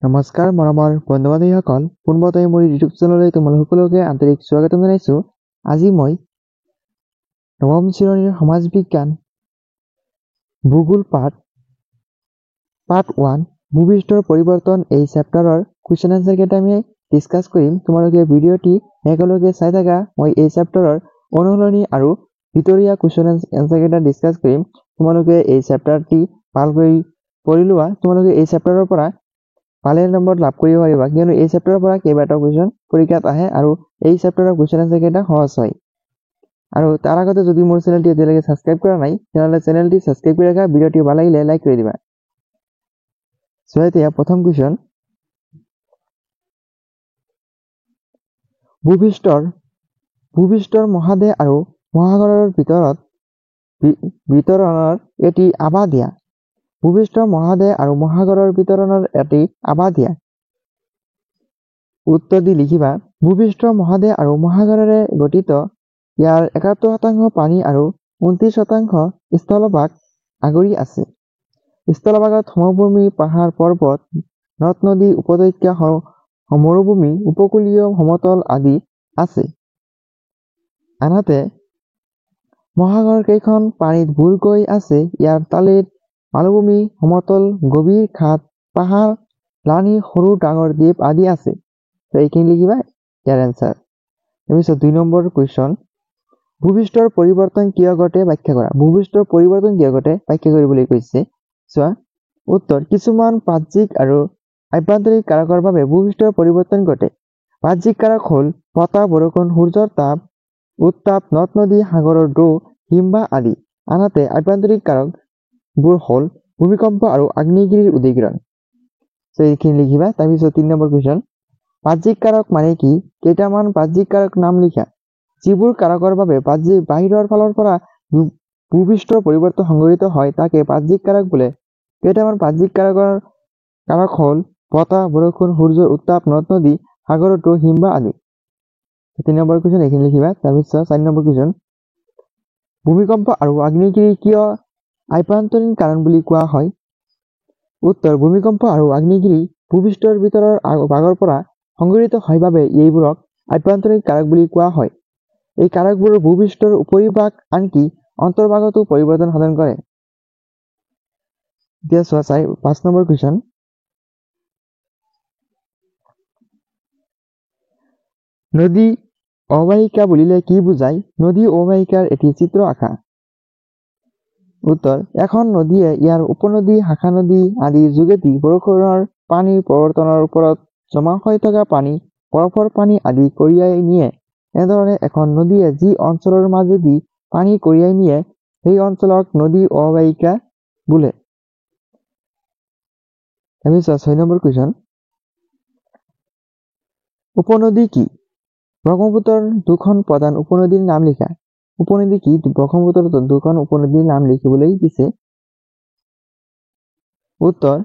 নমস্কাৰ মৰমৰ বন্ধু-বান্ধৱীসকল, পোনপ্ৰথমে মোৰ ইউটিউব চেনেললৈ তোমালোক সকলোকে আন্তৰিক স্বাগতম জনাইছো। আজি মই নৱম শ্ৰেণীৰ সমাজ বিজ্ঞান ভূগোল পাৰ্ট 1 ভূপৃষ্ঠৰ পৰিৱৰ্তন এই চেপ্টাৰৰ কুৱেশ্যন আনসাৰ কেইটা আমি ডিসকাস কৰিম। তোমালোকে ভিডিঅ'টি শেষলৈকে চাই থাকা। মই এই চেপ্টাৰৰ অনুশীলনী আৰু ভিতৰীয়া কুৱেশ্যন আনসাৰ কেইটা ডিসকাস কৰিম। তোমালোকে এই চেপ্টাৰটি ভালকৈ পঢ়ি লোৱা। তোমালোকে এই চেপ্টাৰৰ পৰা ভালে নম্বৰ লাভ কৰিব পাৰিবা, কিয়নো এই চেপ্টাৰৰ পৰা কেইবাটাও কুৱেশ্যন পৰীক্ষাত আহে আৰু এই চেপ্টাৰৰ কুৱেশ্যন আনসাৰ কেইটা সহজ হয়। আৰু তাৰ আগতে যদি মোৰ চেনেলটি এতিয়ালৈকে সাবস্ক্ৰাইব কৰা নাই তেনেহলে চেনেলটি সাবস্ক্ৰাইব কৰি ৰাখা, ভিডিঅ'টি ভাল লাগিলে লাইক কৰি দিবা। সো এতিয়া প্ৰথম কুৱেশ্যন, ভূপৃষ্ঠৰ মহাদেশ আৰু মহাসাগৰৰ বিতৰণৰ এটি আভা দিয়া। ভূপৃষ্ঠৰ মহাদেশ আৰু মহাসাগৰৰ বিতৰণৰ এটি আভা দিয়া। উত্তৰ দি লিখিবা, ভূপৃষ্ঠৰ মহাদেশ আৰু মহাসাগৰেৰে গঠিত। ইয়াৰ ৭১% পানী আৰু ২৯% স্থলভাগ আগুৰি আছে। স্থলভাগত সমভূমি, পাহাৰ, পৰ্বত, নদ-নদী, উপত্যকা, মৰুভূমি, উপকূলীয় সমতল আদি আছে। আনহাতে মহাসাগৰ কেইখন পানীত বুৰ গৈ আছে। ইয়াৰ তালিত মালভূমি, সমতল, গভীৰ খাত, পাহাৰ, লানি, সৰু ডাঙৰ দ্বীপ আদি আছে। এইখিনি লিখিবা ইয়াৰ এনসাৰ। তাৰপিছত ২ নম্বৰ কুৱেশ্যন, ভূপৃষ্ঠৰ পৰিৱৰ্তন কিয় ঘটে ব্যাখ্যা কৰা। ভূপৃষ্ঠৰ পৰিৱৰ্তন কিয় ঘটে ব্যাখ্যা কৰিবলৈ কৈছে। চোৱা উত্তৰ, কিছুমান বাহ্যিক আৰু আভ্যন্তৰীণ কাৰকৰ বাবে ভূপৃষ্ঠৰ পৰিৱৰ্তন ঘটে। বাহ্যিক কাৰক হ'ল বতাহ, বৰষুণ, সূৰ্যৰ তাপ, উত্তাপ, নদ-নদী, সাগৰৰ ঢৌ, হিমবাহ আদি। আনহাতে আভ্যন্তৰীণ কাৰকবোৰ হ'ল ভূমিকম্প আৰু আগ্নেয়গিৰিৰ উদ্গীৰণ। এইখিনি লিখিবা। তাৰপিছত ৩ নম্বৰ কুৱেশ্যন, বাহ্যিক কাৰক মানে কি? কেইটামান বাহ্যিক কাৰক নাম লিখা। যিবোৰ কাৰকৰ বাবে বাহিৰৰ ফালৰ পৰা ভূপৃষ্ঠৰ পৰিৱৰ্তন সংঘটিত হয় তাকে বাহ্যিক কাৰক বোলে। কেইটামান বাহ্যিক কাৰক হ'ল বতাহ, বৰষুণ, সূৰ্যৰ উত্তাপ, নদ-নদী, সাগৰৰ ঢৌ, হিমবাহ আদি। ৩ নম্বৰ কুৱেশ্যন এইখিনি লিখিবা। তাৰপিছত ৪ নম্বৰ কুৱেশ্যন, ভূমিকম্প আৰু আগ্নেয়গিৰি কিয় আভ্যন্তৰীণ কাৰণ বুলি কোৱা হয়? উত্তৰ, ভূমিকম্প আৰু আগ্নেয়গিৰি ভূপৃষ্ঠৰ ভিতৰৰ ভাগৰ পৰা সংঘটিত হয় বাবে এইবোৰক আভ্যন্তৰীণ কাৰক বুলি কোৱা হয়। এই কাৰকবোৰ ভূপৃষ্ঠৰ উপৰিভাগ আনকি অন্তৰ্ভাগতো পৰিৱৰ্তন সাধন কৰে। এতিয়া চোৱা ৫ নম্বৰ কুৱেশ্যন, নদী অৱবাহিকা বুলিলে কি বুজায়? নদী অৱবাহিকাৰ এটি চিত্ৰ আঁকা। উত্তৰ, এখন নদীয়ে ইয়াৰ উপনদী, শাখা নদী আদিৰ যোগেদি বৰষুণৰ পানী, পৰ্বতৰ ওপৰত জমা হৈ থকা পানী, বৰফৰ পানী আদি কঢ়িয়াই নিয়ে। এনেধৰণে এখন নদীয়ে যি অঞ্চলৰ মাজেদি পানী কঢ়িয়াই নিয়ে সেই অঞ্চলক নদী অৱবাহিকা বোলে। তাৰপিছত ৬ নম্বৰ কুৱেশ্যন, উপনদী কি? ব্ৰহ্মপুত্ৰৰ দুখন প্ৰধান উপনদীৰ নাম লিখা। উপনদী কি? ব্ৰহ্মপুত্ৰৰ দুখন উপনদীৰ নাম লিখিবলৈ দিছে। উত্তৰ,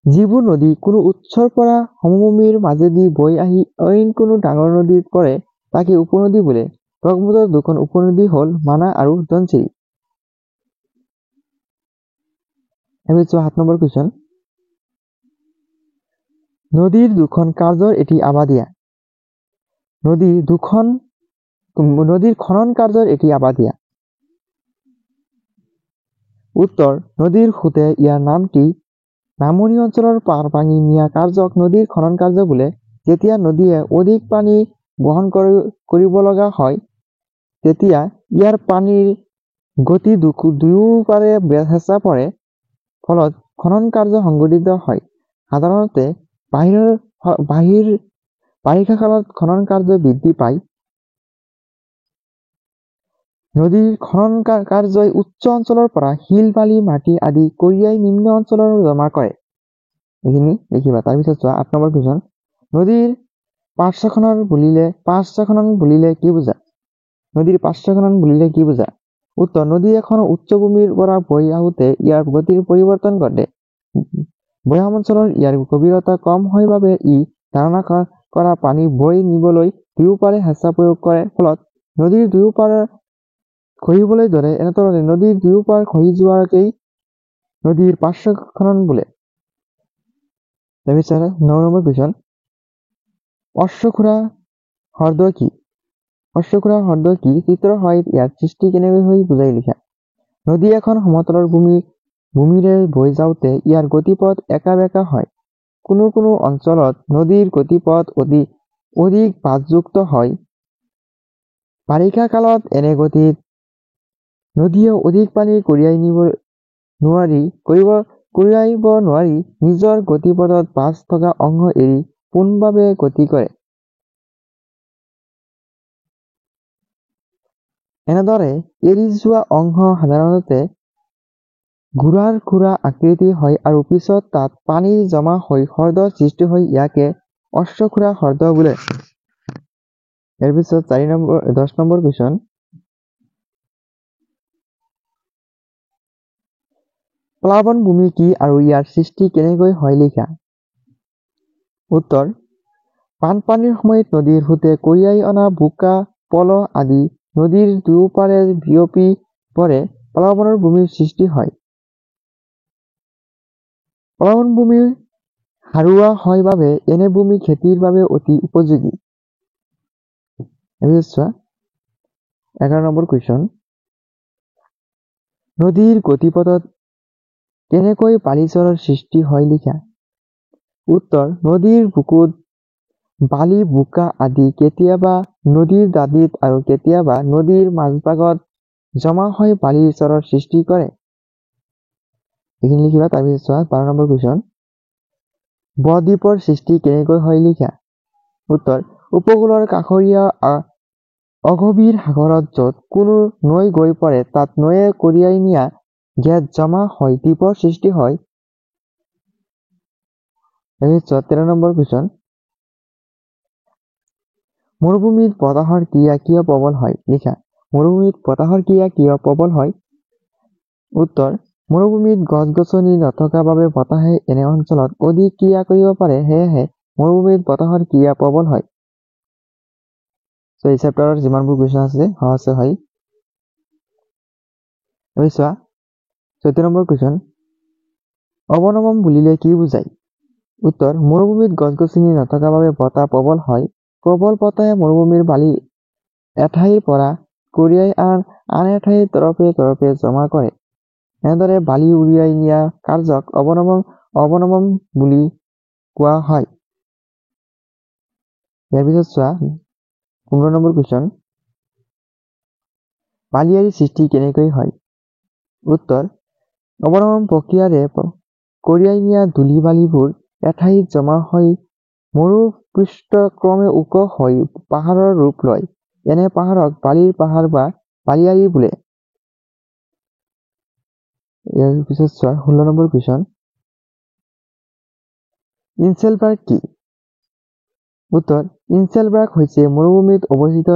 যিবোৰ নদী কোনো উৎসৰ পৰা সমভূমিৰ মাজেদি বৈ আহি অইন কোনো ডাঙৰ নদীত পৰে তাকে উপনদী বোলে। ব্ৰহ্মপুত্ৰৰ দুখন উপনদী হ'ল মানা আৰু ধনশিৰি। তাৰপিছত ৭ নম্বৰ কুৱেশ্যন, নদীৰ দুখন কাৰ্যৰ এটি আভা দিয়া। নদীৰ খনন কাৰ্যৰ এটি আভা দিয়া। উত্তৰ, নদীৰ সোঁতে ইয়াৰ নামটি নামনি অঞ্চলৰ পাৰ ভাঙি নিয়া কাৰ্যক নদীৰ খনন কাৰ্য বোলে। যেতিয়া নদীয়ে অধিক পানী বহন কৰিব লগা হয় তেতিয়া ইয়াৰ পানীৰ গতি দুয়োপাৰে হেঁচা পৰে, ফলত খনন কাৰ্য সংঘটিত হয়। সাধাৰণতে বাৰিষা কালত খনন কাৰ্য বৃদ্ধি পায়। নদীৰ খনন কাৰ্যই উচ্চ অঞ্চলৰ পৰা শিল, বালি, মাটি আদি কঢ়িয়াই নিম্ন অঞ্চলত জমা কৰে। এইখিনি লিখিবা। তাৰপিছত চোৱা ৮ নম্বৰ কুৱেশ্যন, নদীৰ পাৰ্শ্বখনন বুলিলে কি বুজা? নদীৰ পাৰ্শ্বখনন বুলিলে কি বুজা? উত্তৰ, নদী এখন উচ্চভূমিৰ পৰা বৈ আহোঁতে ইয়াৰ গতিৰ পৰিৱৰ্তন ঘটে। ভৈয়াম অঞ্চলৰ ইয়াৰ গভীৰতা কম হয় বাবে ই ধাৰণা কৰা পানী বৈ নিবলৈ দুয়োপাৰে হেঁচা প্ৰয়োগ কৰে, ফলত নদীৰ দুয়োপাৰ খহিবলৈ ধৰে। এনেধৰণে নদীৰ দুয়োপাৰ খহি যোৱাকেই নদীৰ পাৰ্শ্বখনন বোলে। তাৰপিছত 9 নম্বৰ কুৱেশ্যন অশ্বক্ষুৰা শব্দ কি? অশ্বক্ষুৰা শব্দ কি? চিত্ৰৰ সহায়ত ইয়াৰ সৃষ্টি কেনেকৈ হৈ বুজাই লিখা। নদী এখন সমতলৰ ভূমিৰে বৈ যাওঁতে ইয়াৰ গতিপথ একা বেঁকা হয়। কোনো কোনো অঞ্চলত নদীৰ গতিপথ অধিক বাধযুক্ত হয়। বাৰিষা কালত এনে গতিত নদীয়ে অধিক পানী কঢ়িয়াব নোৱাৰি নিজৰ গতিপথত বাছ থকা অংশ এৰি পোনভাৱে গতি কৰে। এনেদৰে এৰি যোৱা অংশ সাধাৰণতে ঘোঁৰাৰ খুৰা আকৃতি হয় আৰু পিছত তাত পানী জমা হৈ হ্ৰদৰ সৃষ্টি হয়। ইয়াকে অশ্বক্ষুৰা হ্ৰদ বোলে। ইয়াৰ পিছত 10 নম্বৰ কুৱেশ্যন প্লাৱন ভূমি কি আৰু ইয়াৰ সৃষ্টি কেনেকৈ হয় লিখা। উত্তৰ বানপানীৰ সময়ত নদীৰ সোঁতে কঢ়িয়াই অনা বোকা পলস আদি নদীৰ দুয়োপাৰে বিয়পি পৰে প্লাৱনৰ ভূমিৰ সৃষ্টি হয়। প্লাৱন ভূমি সাৰুৱা হয় বাবে এনে ভূমি খেতিৰ বাবে অতি উপযোগী। 11 নম্বৰ কুৱেশ্যন নদীৰ গতিপথত কেনেকৈ বালিচৰৰ সৃষ্টি হয় লিখা। উত্তৰ নদীৰ বুকুত বালি বোকা আদি কেতিয়াবা নদীৰ দাঁতিত আৰু কেতিয়াবা নদীৰ মাজভাগত জমা হৈ বালিৰ চৰৰ সৃষ্টি কৰে। এইখিনি লিখিবা। তাৰপিছত 12 নম্বৰ কুৱেশ্যন ব-দ্বীপৰ সৃষ্টি কেনেকৈ হয় লিখা। উত্তৰ উপকূলৰ কাষৰীয়া অগভীৰ সাগৰত য'ত কোনো নৈ গৈ পৰে তাত নৈয়ে কঢ়িয়াই নিয়া গেছ জমা হৈ দ্বীপৰ সৃষ্টি হয়। তাৰপিছত 13 নম্বৰ কুৱেশ্যন মৰুভূমিত বতাহৰ ক্ৰিয়া কিয় প্ৰবল হয় লিখা। মৰুভূমিত বতাহৰ ক্ৰিয়া কিয় প্ৰবল হয়। উত্তৰ মৰুভূমিত গছ-গছনি নথকা বাবে বতাহে এনে অঞ্চলত অধিক ক্ৰিয়া কৰিব পাৰে। সেয়েহে মৰুভূমিত বতাহৰ ক্ৰিয়া প্ৰবল হয়। এই চেপ্টাৰৰ যিমানবোৰ কুৱেশ্যন আছে সহজ হয়। চোৱা 14 নম্বৰ কুৱেশ্যন অৱনমন বুলিলে কি বুজায়। উত্তৰ মৰুভূমিত গছ-গছনি নথকা বাবে বতাহ প্ৰবল হয়। প্ৰবল বতাহে মৰুভূমিৰ বালি এঠাইৰ পৰা কঢ়িয়াই আন এঠাইৰ তৰপে জমা কৰে। এনেদৰে বালি উলিয়াই নিয়া কাৰ্যক অৱনমন বুলি কোৱা হয়। ইয়াৰ পিছত চোৱা 15 নম্বৰ কুৱেশ্যন বালিয়াড়ী সৃষ্টি কেনেকৈ হয়। উত্তৰ অৱনমন প্ৰক্ৰিয়াৰে কঢ়িয়াই নিয়া ধূলি বালিবোৰ এঠাইত জমা হৈ মৰুপৃষ্ঠ ক্ৰমে ওখ হৈ পাহাৰৰ ৰূপ লয়। এনে পাহাৰক বালিৰ পাহাৰ বা বালিয়াড়ী বোলে। ইয়াৰ পিছত চোৱা 16 নম্বৰ কুৱেশ্যন ইনচেলবাৰ্গ কি। উত্তৰ ইনচেলবাৰ্গ হৈছে মৰুভূমিত অৱস্থিত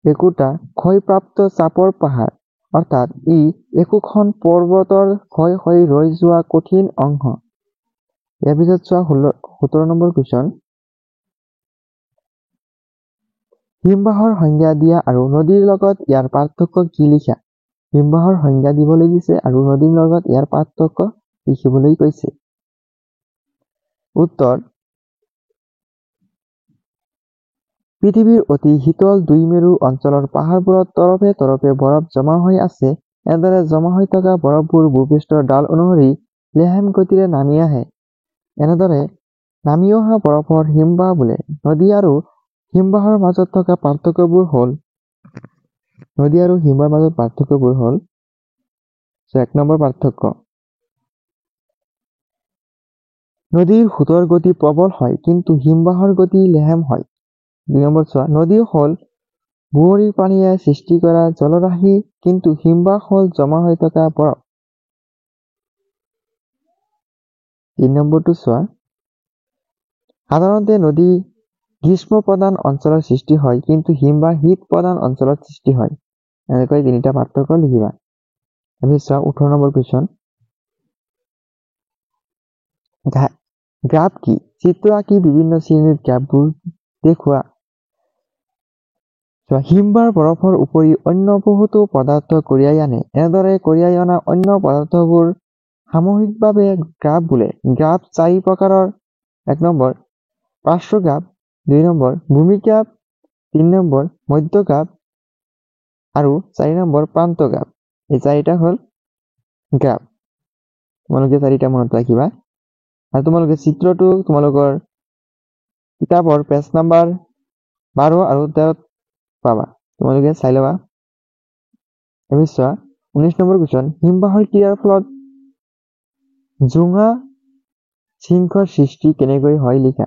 একোটা ক্ষয়প্ৰাপ্ত চাপৰ পাহাৰ। অৰ্থাৎ ই একোখন পৰ্বতৰ ক্ষয় হৈ ৰৈ যোৱা কঠিন অংশ। ইয়াৰ পিছত চোৱা 17 নম্বৰ কুৱেশ্যন হিমবাহৰ সংজ্ঞা দিয়া আৰু নদীৰ লগত ইয়াৰ পাৰ্থক্য কি লিখা। হিমবাহৰ সংজ্ঞা দিবলৈ দিছে আৰু নদীৰ লগত ইয়াৰ পাৰ্থক্য লিখিবলৈ কৈছে। উত্তৰ পৃথিৱীৰ অতি শীতল দুই মেৰু অঞ্চলৰ পাহাৰবোৰত তৰপে বৰফ জমা হৈ আছে। এনেদৰে জমা হৈ থকা বৰফবোৰ ভূপৃষ্ঠৰ ঢাল অনুসৰি লেহেম গতিৰে নামি আহে। এনেদৰে নামি অহা বৰফৰ হিমবাহ বোলে। নদী আৰু হিমবাহৰ মাজত থকা পাৰ্থক্যবোৰ হ'ল 1 নম্বৰ পাৰ্থক্য নদীৰ সোঁতৰ গতি প্ৰবল হয় কিন্তু হিমবাহৰ গতি লেহেম হয়। 2 নম্বৰ চোৱা নদী হ'ল বুৱৰীৰ পানীয়ে সৃষ্টি কৰা জলৰাশি কিন্তু হিমবাহ হ'ল জমা হৈ থকা বৰফ। 3 নম্বৰটো চোৱা সাধাৰণতে নদী গ্ৰীষ্ম প্ৰধান অঞ্চলৰ সৃষ্টি হয় কিন্তু হিমবাহ শীত প্ৰধান অঞ্চলত সৃষ্টি হয়। এনেকৈ তিনিটা পাৰ্থক্য লিখিবা। আমি চোৱা 18 নম্বৰ কুৱেশ্যন গ্ৰাফ কি। চিত্ৰ আঁকি বিভিন্ন শ্ৰেণীৰ গ্ৰাফবোৰ দেখুওৱা। হিমবাহ বৰফৰ উপৰি অন্য বহুতো পদাৰ্থ কঢ়িয়াই আনে। এনেদৰে কঢ়িয়াই অনা অন্য পদাৰ্থবোৰ সামূহিকভাৱে গ্ৰাফ বোলে। গ্ৰাফ 4 প্ৰকাৰৰ। 1 নম্বৰ পাৰ্শ্ব গ্ৰাফ, 2 নম্বৰ ভূমি গ্ৰাফ, 3 নম্বৰ মধ্য গ্ৰাফ আৰু 4 নম্বৰ প্ৰান্ত গ্ৰাফ। এই 4টা হ'ল গ্ৰাফ। তোমালোকে 4টা মনত ৰাখিবা। আৰু তোমালোকে চিত্ৰটো তোমালোকৰ কিতাপৰ পেজ নম্বৰ 12 আৰু 13 পাবা। তোমালোকে চাই ল'বা। তাৰপিছত 19 নম্বৰ কুৱেশ্যন, হিমবাহৰ ক্ৰিয়াৰ ফলত জোঙা শৃংখৰ সৃষ্টি কেনেকৈ হয় লিখা।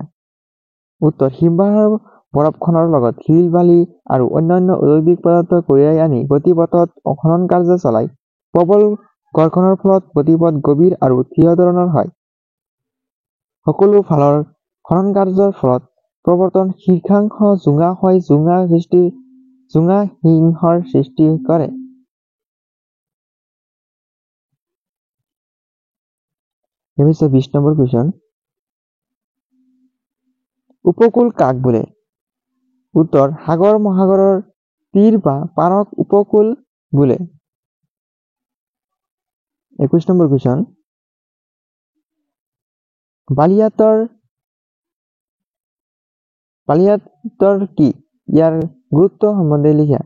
উত্তৰ, হিমবাহৰ বৰফখনৰ লগত শিল, বালি আৰু অন্যান্য জৈৱিক পদাৰ্থ কঢ়িয়াই আনি গতিপথত খনন কাৰ্য চলায়। প্ৰবল ঘৰ্ষণৰ ফলত গতিপথ গভীৰ আৰু থিয় ধৰণৰ হয়। সকলো ফালৰ খনন কাৰ্যৰ ফলত প্ৰৱৰ্তন শীৰ্ষাংশ জোঙা হয়। জোঙা শৃংখৰ সৃষ্টি কৰে। তাৰপিছত 20 নম্বৰ কুৱেশ্যন, উপকূল কাক বোলে। উত্তৰ, সাগৰ মহাসাগৰৰ তীৰ বা পাৰক উপকূল বোলে। 21 নম্বৰ কুৱেশ্যন, বালিয়াতৰ কি? ইয়াৰ গুৰুত্ব সম্বন্ধে লিখা।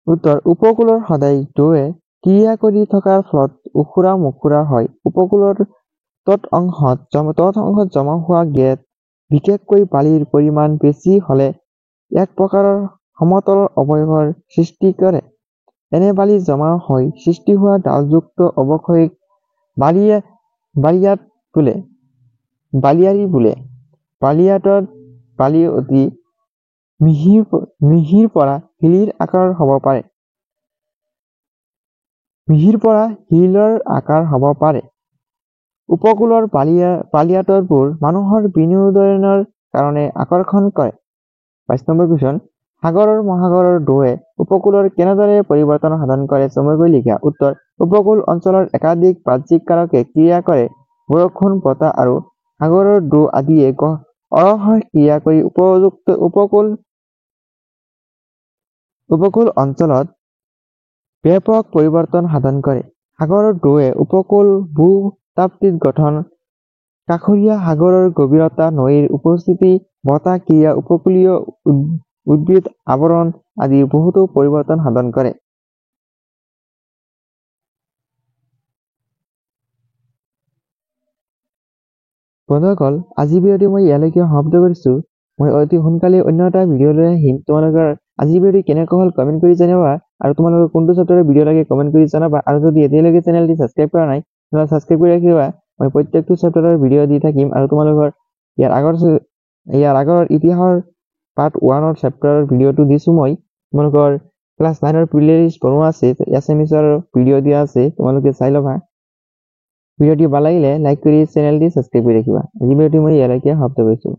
উত্তৰ, উপকূলৰ সদায় ঢৌৱে ক্ৰিয়া কৰি থকাৰ ফলত উখুৰা মুখুৰা হয়। উপকূলৰ তৎ অংশত জমা হোৱা গেদ, বিশেষকৈ বালিৰ পৰিমাণ বেছি হলে এক প্ৰকাৰৰ সমতল অৱক্ষয়ৰ সৃষ্টি কৰে। এনে বালি জমা হৈ সৃষ্টি হোৱা ঢালযুক্ত অৱক্ষয়ক বালিয়াৰী বোলে। বালিয়াতত বালি অতি মিহিৰ পৰা শিলৰ আকাৰৰ হ'ব পাৰে। উপকূলৰ বালিয়াতবোৰ মানুহৰ বিনোদনৰ কাৰণে আকৰ্ষণ কৰে। 22 নম্বৰ কুৱেশ্যন, সাগৰৰ মহাসাগৰৰ ঢৌৱে উপকূলৰ কেনেদৰে পৰিৱৰ্তন সাধন কৰে চমুকৈ লিখা। উত্তৰ, উপকূল অঞ্চলৰ একাধিক বাহ্যিক কাৰকে ক্ৰিয়া কৰে। বৰষুণ, বতাহ আৰু সাগৰৰ ঢৌ আদিয়ে অৰহৰ ক্ৰিয়া কৰি উপকূল অঞ্চলত ব্যাপক পৰিৱৰ্তন সাধন কৰে। সাগৰৰ ঢৌৱে উপকূল ভূ-তাত্ত্বিক গঠন, কাষৰীয়া সাগৰৰ গভীৰতা, নৈৰ উপস্থিতি, বতাহ ক্ৰিয়া, উপকূলীয় উদ্ভিদ আৱৰণ আদি বহুতো পৰিৱৰ্তন সাধন কৰে। বন্ধুসকল, আজি ভিডিঅ'টি মই ইয়ালৈকে সমাপ্ত কৰিছো। মই অতি সোনকালে অন্য এটা ভিডিঅ' লৈ আহিম। তোমালোকৰ আজি ভিডিঅ'টি কেনেকুৱা হ'ল কমেণ্ট কৰি জনাবা আৰু তোমালোকৰ কোনটো চেপ্টাৰৰ ভিডিঅ' লাগে কমেণ্ট কৰি জনাবা। আৰু যদি এতিয়ালৈকে চেনেলটি ছাবস্ক্ৰাইব কৰা নাই তেনেহ'লে ছাবস্ক্ৰাইব কৰি ৰাখিবা। মই প্ৰত্যেকটো চেপ্টাৰৰ ভিডিঅ' দি থাকিম আৰু তোমালোকৰ ইয়াৰ আগৰ ইতিহাসৰ পাৰ্ট 1ৰ চেপ্টাৰৰ ভিডিঅ'টো দিছো মই। তোমালোকৰ ক্লাছ 9ৰ প্লেলিষ্ট বনোৱা আছে, এছএমএছৰ ভিডিঅ' দিয়া আছে, তোমালোকে চাই ল'বা। ভিডিঅ'টি ভাল লাগিলে লাইক কৰি চেনেলটি ছাবস্ক্ৰাইব কৰি ৰাখিবা। আজি ভিডিঅ'টি মই ইয়ালৈকে সমাপ্ত কৰিছো।